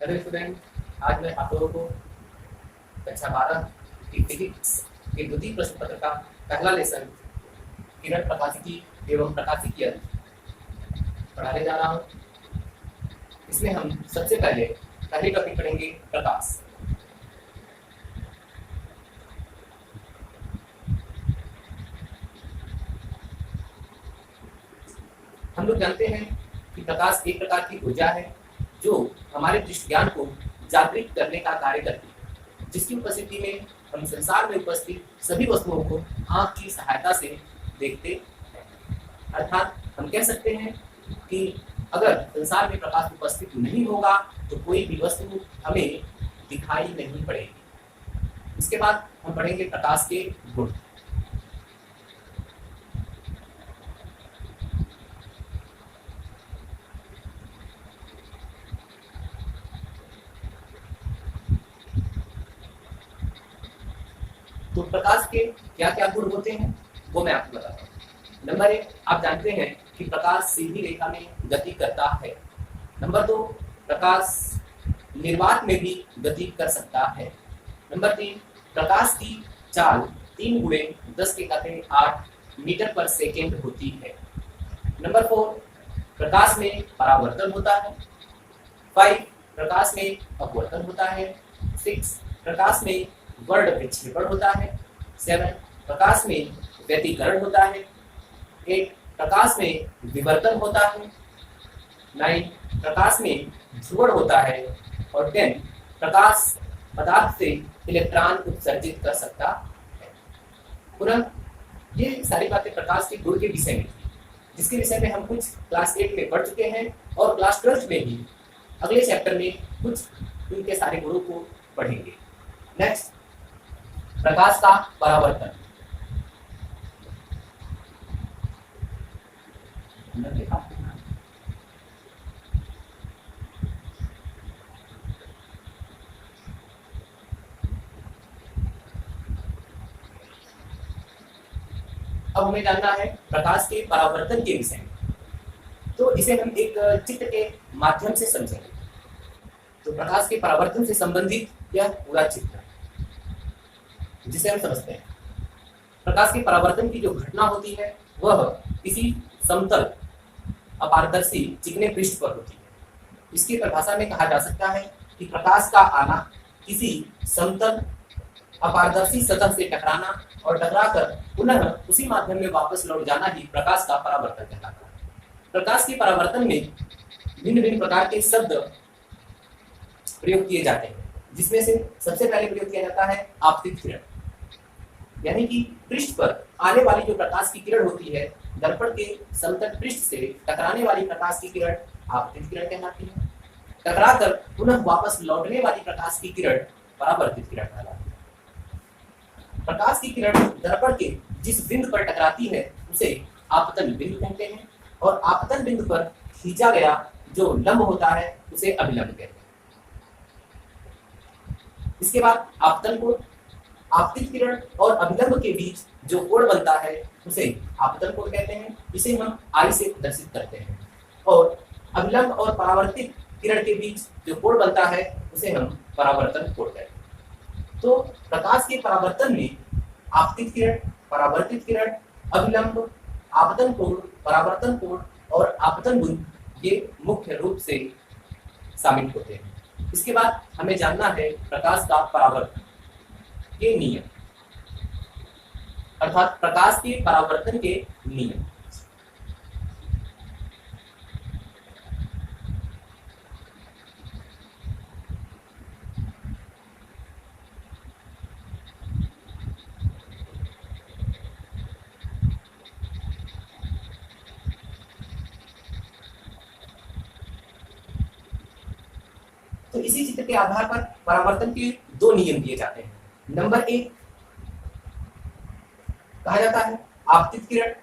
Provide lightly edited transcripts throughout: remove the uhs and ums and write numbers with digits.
Hello student, आज मैं आप लोगों को कक्षा 12 की फिजिक्स के द्वितीय प्रश्न पत्र का पहला लेसन किरण प्रकाशिकी एवं प्रकाशिकीय पढ़ाने जा रहा हूँ। इसमें हम सबसे पहले पहली टॉपिक पढ़ेंगे प्रकाश। हम लोग जानते हैं कि प्रकाश एक प्रकार की ऊर्जा है जो हमारे दृष्टि ज्ञान को जागृत करने का कार्य करती है, जिसकी उपस्थिति में हम संसार में उपस्थित सभी वस्तुओं को आँख की सहायता से देखते हैं। अर्थात हम कह सकते हैं कि अगर संसार में प्रकाश उपस्थित नहीं होगा तो कोई भी वस्तु हमें दिखाई नहीं पड़ेगी। इसके बाद हम पढ़ेंगे प्रकाश के गुण। तो प्रकाश के क्या क्या गुण होते हैं वो मैं आपको बताता हूँ। नंबर 1, आप जानते हैं कि प्रकाश सीधी रेखा में गति करता है। नंबर 2, प्रकाश निर्वात में भी गति कर सकता है। नंबर 3, प्रकाश की चाल 3 गुणे 10 के घाते 8 मीटर पर सेकेंड होती है। नंबर 4, प्रकाश में परावर्तन होता है। 5, प्रकाश में अपवर्तन होता है। 6, प्रकाश में वर्ण विक्षेपण होता है। 7, प्रकाश में व्यतिकरण होता है। 8, प्रकाश में विवर्तन होता है। 9, प्रकाश में ध्रुवण होता है। और 10, प्रकाश पदार्थ से इलेक्ट्रॉन उत्सर्जित कर सकता है। पुनः ये सारी बातें प्रकाश के गुण के विषय में थी, जिसके विषय में हम कुछ क्लास 8 में पढ़ चुके हैं और क्लास 12 में भी अगले चैप्टर में कुछ इनके सारे गुणों को पढ़ेंगे। नेक्स्ट, प्रकाश का परावर्तन। अब हमें जानना है प्रकाश के परावर्तन के विषय में, तो इसे हम एक चित्र के माध्यम से समझेंगे। तो प्रकाश के परावर्तन से संबंधित यह पूरा चित्र जिसे हम समझते हैं। प्रकाश के परावर्तन की जो घटना होती है वह किसी समतल अपारदर्शी चिकने पृष्ठ पर होती है। इसकी परिभाषा में कहा जा सकता है कि प्रकाश का आना किसी समतल अपारदर्शी सतह से टकराना और टकराकर पुनः उसी माध्यम में वापस लौट जाना ही प्रकाश का परावर्तन कहलाता है। प्रकाश के परावर्तन में भिन्न भिन्न प्रकार के शब्द प्रयोग किए जाते हैं, जिसमें से सबसे पहले प्रयोग किया जाता है आपतित किरण, यानी कि पृष्ठ पर आने वाली जो प्रकाश की किरण होती है, दर्पण के समतल पृष्ठ से टकराने वाली प्रकाश की किरण आपतित किरण कहलाती है। टकराकर पुनः वापस लौटने वाली प्रकाश की किरण परावर्तित किरण कहलाती है। प्रकाश की किरण दर्पण के जिस बिंदु पर टकराती है उसे आपतन बिंदु कहते हैं, और आपतन बिंदु पर खींचा गया जो लंब होता है उसे अभिलंब कहते हैं। इसके बाद आपतन कोण, आपतित किरण और अभिलंब के बीच जो कोण बनता है उसे आपतन कोण कहते हैं। इसे हम आई से प्रदर्शित करते हैं। और अभिलंब और परावर्तित किरण के बीच जो कोण बनता है उसे हम परावर्तन कोण कहते हैं। तो प्रकाश के परावर्तन में आपतित किरण, परावर्तित किरण, अभिलंब, आपतन कोण, परावर्तन कोण और आपतन बिंदु ये मुख्य रूप से शामिल होते हैं। इसके बाद हमें जानना है प्रकाश का परावर्तन के नियम, अर्थात प्रकाश के परावर्तन के नियम। तो इसी चित्र के आधार पर परावर्तन के 2 नियम दिए जाते हैं। नंबर 1 कहा जाता है आपतित किरण,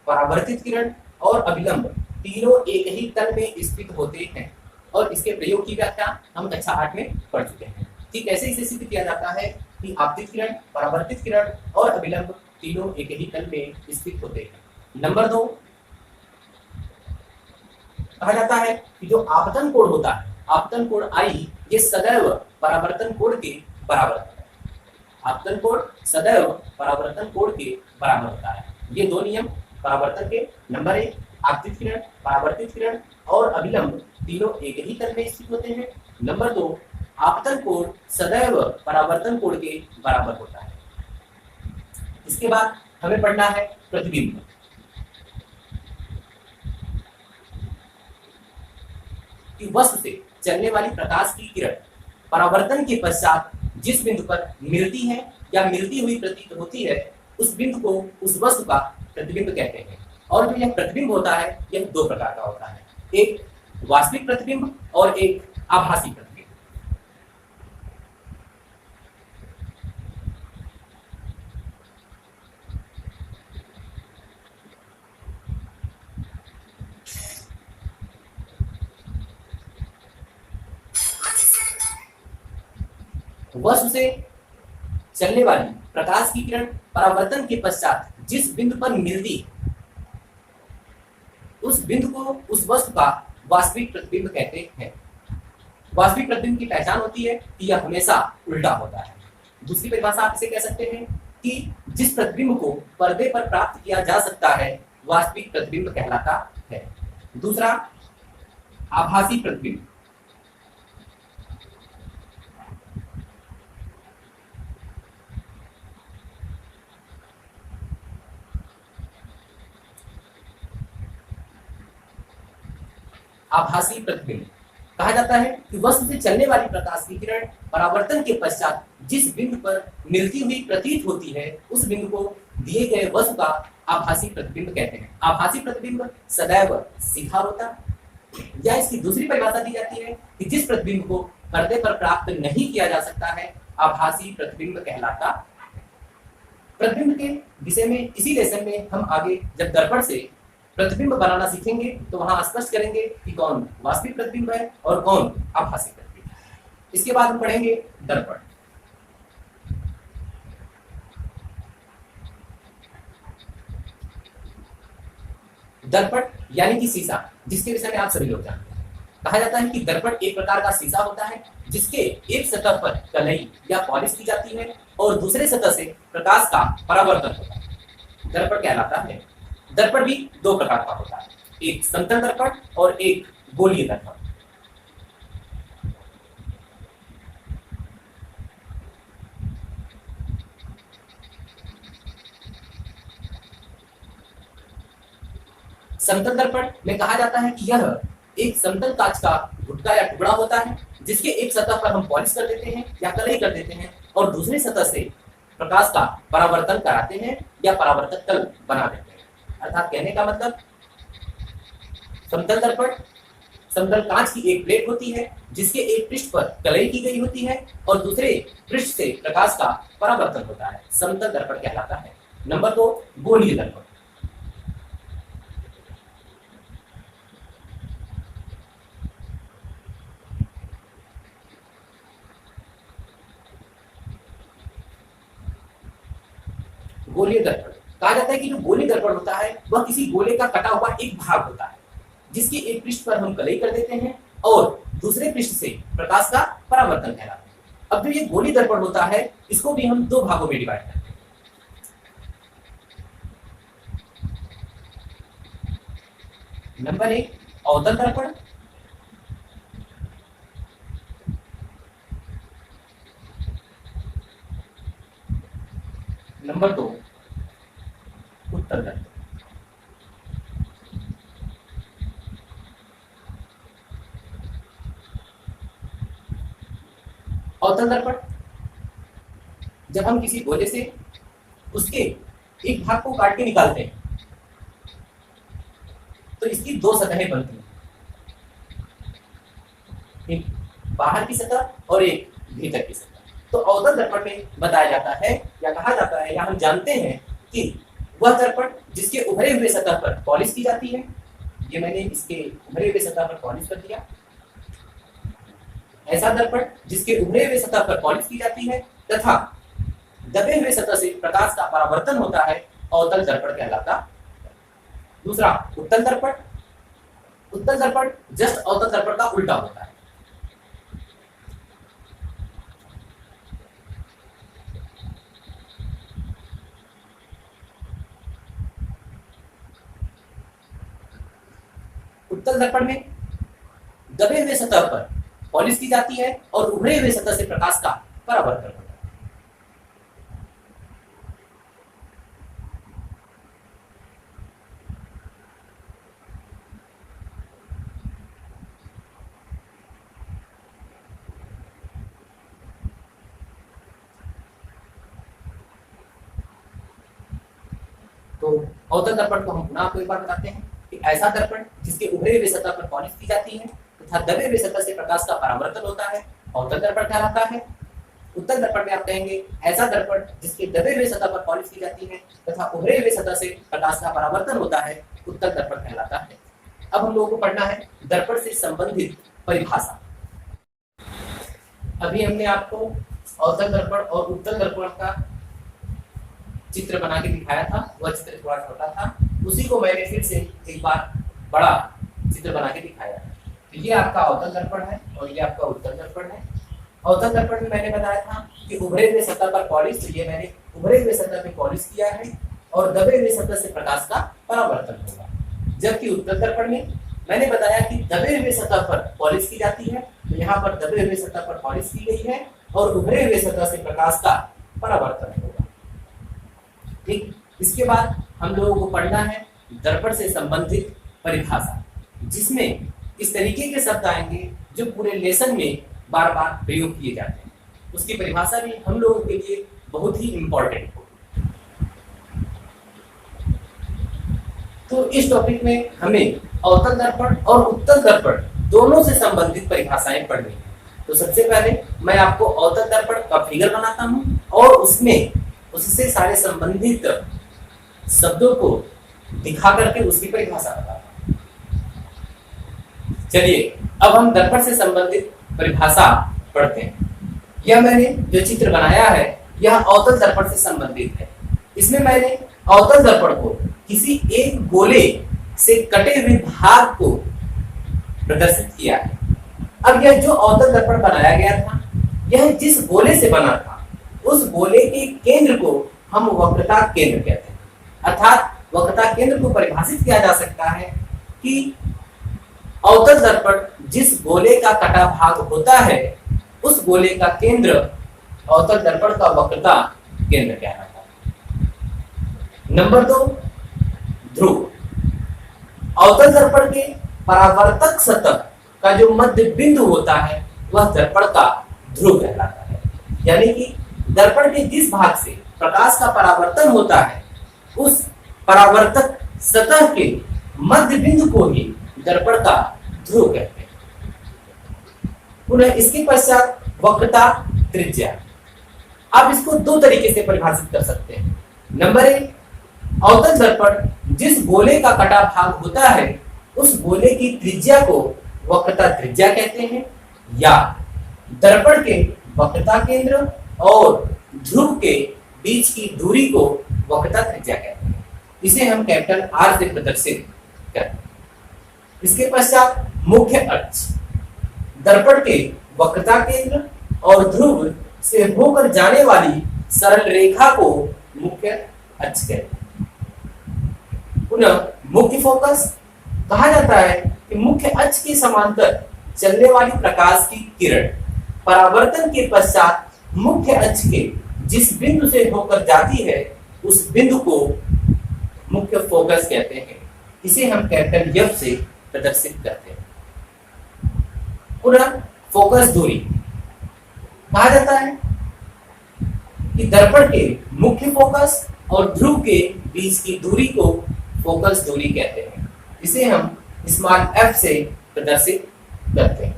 परावर्तित किरण और अभिलंब तीनों एक ही तल में स्थित होते हैं, और इसके प्रयोग की व्याख्या हम कक्षा 8 में पढ़ चुके हैं कि कैसे इसे सिद्ध किया जाता है कि आपतित किरण, परावर्तित किरण और अभिलंब तीनों एक ही तल में स्थित होते हैं। नंबर 2 कहा जाता है कि जो आपतन कोण होता है आपतन कोण आई ये सदैव परावर्तन कोण के बराबर होता है। आपतन कोण सदैव परावर्तन कोण के बराबर होता है। ये दो नियम परावर्तन के, नंबर 1 आपतित किरण, परावर्तित किरण और अभिलंब तीनों एक ही तल में स्थित होते हैं। नंबर 2 आपतन कोण सदैव परावर्तन कोण के बराबर होता है। इसके बाद हमें पढ़ना है प्रतिबिंब। कि वस्तु से चलने वाली प्रकाश की किरण परावर्तन के पश्चात जिस बिंदु पर मिलती है या मिलती हुई प्रतीत होती है, उस बिंदु को उस वस्तु का प्रतिबिंब कहते हैं। और जो यह प्रतिबिंब होता है यह दो प्रकार का होता है, एक वास्तविक प्रतिबिंब और एक आभासी प्रतिबिंब। वस्तु से चलने वाली प्रकाश की किरण परावर्तन के पश्चात जिस बिंदु पर मिलती है, उस बिंदु को उस वस्तु का वास्तविक प्रतिबिंब कहते हैं। वास्तविक प्रतिबिंब की पहचान होती है कि यह हमेशा उल्टा होता है। दूसरी परिभाषा आप इसे कह सकते हैं कि जिस प्रतिबिंब को पर्दे पर प्राप्त किया जा सकता है वास्तविक प्रतिबिंब कहलाता है। दूसरा आभासी प्रतिबिंब। आभासी प्रतिबिंब कहा जाता है कि वस्तु से चलने वाली प्रकाश की किरण परावर्तन के पश्चात जिस बिंदु पर मिलती हुई प्रतीत होती है, उस बिंदु को दिए गए वस्तु का आभासी प्रतिबिंब कहते हैं। आभासी प्रतिबिंब सदैव सीधा होता है। या इसकी दूसरी परिभाषा दी जाती है कि जिस प्रतिबिंब को पर्दे पर प्राप्त नहीं किया जा सकता है, आभासी प्रतिबिंब कहलाता। प्रतिबिंब के विषय में इसी लेसन में हम आगे जब दर्पण से प्रतिबिंब बनाना सीखेंगे तो वहां स्पष्ट करेंगे कि कौन वास्तविक प्रतिबिंब है और कौन आभासी प्रतिबिंब है। इसके बाद हम पढ़ेंगे दर्पण। दर्पण यानी कि शीशा, जिसके विषय में आप सभी लोग जानते हैं। कहा जाता है कि दर्पण एक प्रकार का शीशा होता है जिसके एक सतह पर कलई या पॉलिश की जाती है और दूसरे सतह से प्रकाश का परावर्तन होता है, दर्पण कहलाता है। दर्पण भी दो प्रकार का होता है, एक समतल दर्पण और एक गोलीय दर्पण। समतल दर्पण में कहा जाता है कि यह एक समतल कांच का गुटका या टुकड़ा होता है जिसके एक सतह पर हम पॉलिश कर देते हैं या कलई कर देते हैं और दूसरी सतह से प्रकाश का परावर्तन कराते हैं या परावर्तक तल बना देते हैं। अर्थात कहने का मतलब समतल दर्पण समतल कांच की एक प्लेट होती है जिसके एक पृष्ठ पर कलई की गई होती है और दूसरे पृष्ठ से प्रकाश का परावर्तन होता है, समतल दर्पण कहलाता है। नंबर 2 गोलीय दर्पण। गोलीय दर्पण कहा जाता है कि जो गोलीय दर्पण होता है वह किसी गोले का कटा हुआ एक भाग होता है जिसके एक पृष्ठ पर हम कलई कर देते हैं और दूसरे पृष्ठ से प्रकाश का परावर्तन कहलाता है। अब जो ये गोलीय दर्पण होता है इसको भी हम दो भागों में डिवाइड करते हैं। नंबर 1 अवतल दर्पण। नंबर 2 उत्तल दर्पण। अवतल दर्पण जब हम किसी गोले से उसके एक भाग को काट के निकालते हैं तो इसकी दो सतहें बनती हैं, एक बाहर की सतह और एक भीतर की सतह। तो अवतल दर्पण में बताया जाता है या कहा जाता है या हम जानते हैं कि वह दर्पण जिसके उभरे हुए सतह पर पॉलिश की जाती है, ये मैंने इसके उभरे हुए सतह पर पॉलिश कर दिया, ऐसा दर्पण जिसके उभरे हुए सतह पर पॉलिश की जाती है तथा दबे हुए सतह से प्रकाश का परावर्तन होता है, अवतल दर्पण कहलाता। दूसरा उत्तल दर्पण। उत्तल दर्पण जस्ट अवतल दर्पण का उल्टा होता है। उत्तल दर्पण में दबे हुए सतह पर पॉलिश की जाती है और उभरे हुए सतह से प्रकाश का परावर्तन होता है। तो अवतल दर्पण को हम पुनः आपको एक बार बताते हैं कि ऐसा दर्पण जिसके उभरे हुए सतह पर पॉलिश की जाती है तथा दबे हुए सतह से प्रकाश का परावर्तन होता है अवतल दर्पण कहलाता है। उत्तल दर्पण में आप कहेंगे ऐसा दर्पण जिसके दबे हुए सतह पर पॉलिश की जाती है तथा उभरे हुए सतह से प्रकाश का परावर्तन होता है उत्तल दर्पण कहलाता है। अब हम लोगों को पढ़ना है दर्पण से संबंधित परिभाषा। अभी हमने आपको अवतल दर्पण और उत्तल दर्पण का चित्र बना के दिखाया था, वह चित्र थोड़ा छोटा था, उसी को मैंने फिर से एक बार बड़ा चित्र बना के दिखाया। तो ये आपका अवतल दर्पण है और ये आपका उत्तल दर्पण है। अवतल दर्पण में मैंने बताया था कि उभरे हुए सतह पर पॉलिश, तो ये मैंने उभरे हुए सतह पे पॉलिश किया है और दबे हुए सतह से प्रकाश का परावर्तन होगा। जबकि उत्तल दर्पण में मैंने बताया कि दबे हुए सतह पर पॉलिश की जाती है, तो यहाँ पर दबे हुए सतह पर पॉलिश की गई है और उभरे हुए सतह से प्रकाश का परावर्तन होगा। ठीक, इसके बाद हम लोगों को पढ़ना है दर्पण से संबंधित परिभाषा, जिसमें इस तरीके के शब्द आएंगे जो पूरे लेसन में बार बार प्रयोग किए जाते हैं। उसकी परिभाषा भी हम लोगों के लिए बहुत ही इंपॉर्टेंट होगी। तो इस टॉपिक में हमें अवतल दर्पण और उत्तल दर्पण दोनों से संबंधित परिभाषाएं पढ़नी है। तो सबसे पहले मैं आपको अवतल दर्पण का फिगर बनाता हूं और उसमें उससे सारे संबंधित शब्दों को दिखा करके उसकी परिभाषा बताता हूं। चलिए अब हम दर्पण से संबंधित परिभाषा पढ़ते हैं। यह मैंने जो चित्र बनाया है यह अवतल दर्पण से संबंधित है। इसमें मैंने अवतल दर्पण को किसी एक गोले से कटे हुए भाग को प्रदर्शित किया है। अब यह जो अवतल दर्पण बनाया गया था यह जिस गोले से बना था उस गोले के केंद्र को हम वक्रता केंद्र कहते हैं। अर्थात वक्रता केंद्र को परिभाषित किया जा सकता है कि अवतल दर्पण जिस गोले का कटा भाग होता है उस गोले का केंद्र अवतल दर्पण का वक्रता केंद्र कहलाता है। नंबर 2, ध्रुव। अवतल दर्पण के परावर्तक सतह का जो मध्य बिंदु होता है वह दर्पण का ध्रुव कहलाता है। यानी कि दर्पण के जिस भाग से प्रकाश का परावर्तन होता है उस परावर्तक सतह के मध्य बिंदु को ही दर्पण का ध्रुव कहते हैं। पुनः इसके पश्चात वक्रता त्रिज्या। आप इसको दो तरीके से परिभाषित कर सकते हैं। नंबर 1, अवतल दर्पण जिस गोले का कटा भाग होता है उस गोले की त्रिज्या को वक्रता त्रिज्या कहते हैं, या दर्पण के वक्रता केंद्र और ध्रुव के बीच की दूरी को वक्रता त्रिज्या कहते हैं। इसे हम कैपिटल आर से प्रदर्शित करते हैं। इसके पश्चात मुख्य अक्ष। दर्पण के वक्रता केंद्र और ध्रुव से होकर जाने वाली सरल रेखा को मुख्य अक्ष कहते हैं। पुनः मुख्य फोकस। कहा जाता है कि मुख्य अक्ष के समांतर चलने वाली प्रकाश की किरण परावर्तन के पश्चात मुख्य अक्ष के जिस बिंदु से होकर जाती है उस बिंदु को मुख्य फोकस कहते हैं। इसे हम कैपिटल एफ से प्रदर्शित करते हैं। पुनः फोकस दूरी। कहा जाता है कि दर्पण के मुख्य फोकस और ध्रुव के बीच की दूरी को फोकस दूरी कहते हैं। इसे हम स्मॉल एफ से प्रदर्शित करते हैं।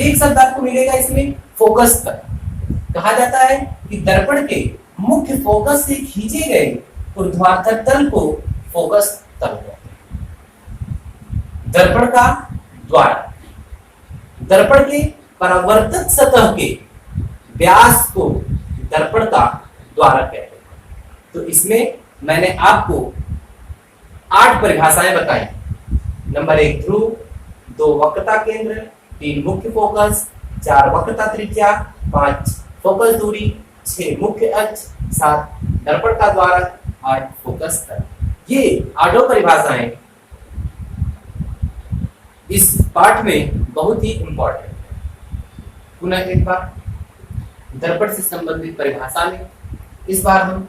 एक शब्द आपको मिलेगा इसमें, फोकस तल। कहा जाता है कि दर्पण के मुख्य फोकस से खींचे गए ऊर्ध्वाधर तल को फोकस तल कहते हैं। दर्पण का द्वार। दर्पण के परावर्तक सतह के व्यास को दर्पण का द्वारा कहते हैं। तो इसमें मैंने आपको 8 परिभाषाएं बताई। नंबर 1 ध्रुव, 2 वक्रता केंद्र, 3 मुख्य फोकस, 4 वक्रता त्रिज्या, 5 फोकस दूरी, 6 मुख्य अक्ष, 7 दर्पण का द्वारक, 8 फोकस तल। ये आठों परिभाषाएं इस पाठ में बहुत ही इंपॉर्टेंट है। पुनः एक बार दर्पण से संबंधित परिभाषा में इस बार हम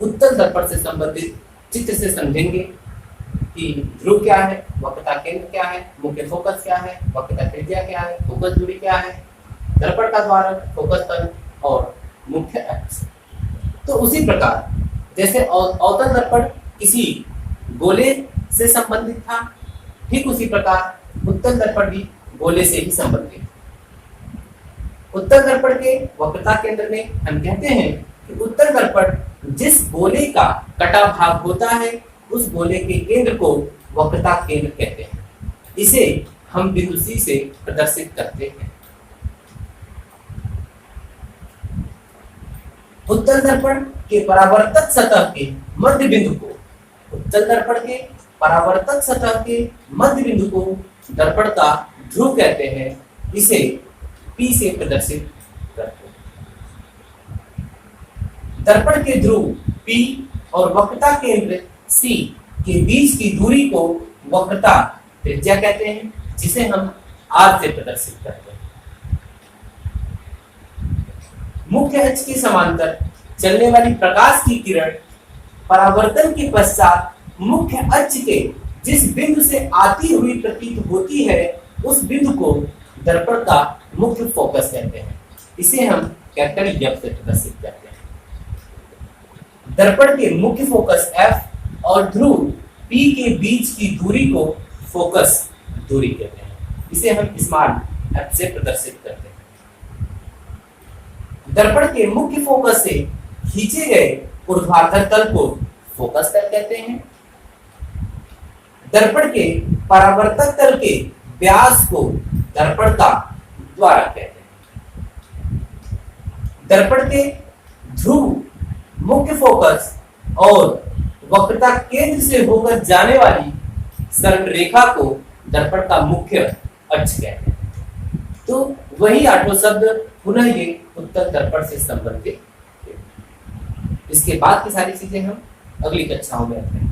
उत्तल दर्पण से संबंधित चित्र से समझेंगे कि ध्रुव क्या है, वक्रता केंद्र क्या है, मुख्य फोकस क्या है, वक्रता त्रिज्या क्या है, फोकस दूरी क्या है, दर्पण का द्वारक, फोकस तल और मुख्य अक्ष। तो उसी प्रकार जैसे अवतल दर्पण किसी गोले से संबंधित था, ठीक उसी प्रकार उत्तल दर्पण भी गोले से ही संबंधित। उत्तल दर्पण के वक्रता केंद्र में हम कहते हैं कि उत्तल दर्पण जिस गोले का कटा भाग होता है उस गोले के केंद्र को वक्रता केंद्र कहते हैं। इसे हम बिंदु C से प्रदर्शित करते हैं। उत्तल दर्पण के परावर्तक सतह के मध्य बिंदु को उत्तल दर्पण के परावर्तक सतह के मध्य बिंदु को दर्पण का ध्रुव कहते हैं। इसे P से प्रदर्शित करते हैं। दर्पण के ध्रुव P और वक्रता केंद्र C के बीच की दूरी को वक्रता त्रिज्या कहते हैं, जिसे हम R से प्रदर्शित करते हैं। मुख्य अक्ष के समांतर चलने वाली प्रकाश की किरण परावर्तन के पश्चात मुख्य अक्ष के जिस बिंदु से आती हुई प्रतीत होती है उस बिंदु को दर्पण का मुख्य फोकस कहते हैं। इसे हम कैपिटल F से प्रदर्शित करते हैं। दर्पण के मुख्य फोकस F और ध्रुव P के बीच की दूरी को फोकस दूरी कहते हैं। इसे हम स्मॉल f से प्रदर्शित करते हैं। दर्पण के मुख्य फोकस से खींचे गए ऊर्ध्वाधर तल को फोकस तल कहते हैं। दर्पण के परावर्तक तल के व्यास को दर्पण का द्वारक कहते हैं। दर्पण के ध्रुव, मुख्य फोकस और वक्रता केंद्र से होकर जाने वाली सरल रेखा को दर्पण का मुख्य अक्ष कहते हैं। तो वही आठों शब्द पुनः ये उत्तल दर्पण से संबंधित। इसके बाद की सारी चीजें हम अगली कक्षाओं में रखेंगे।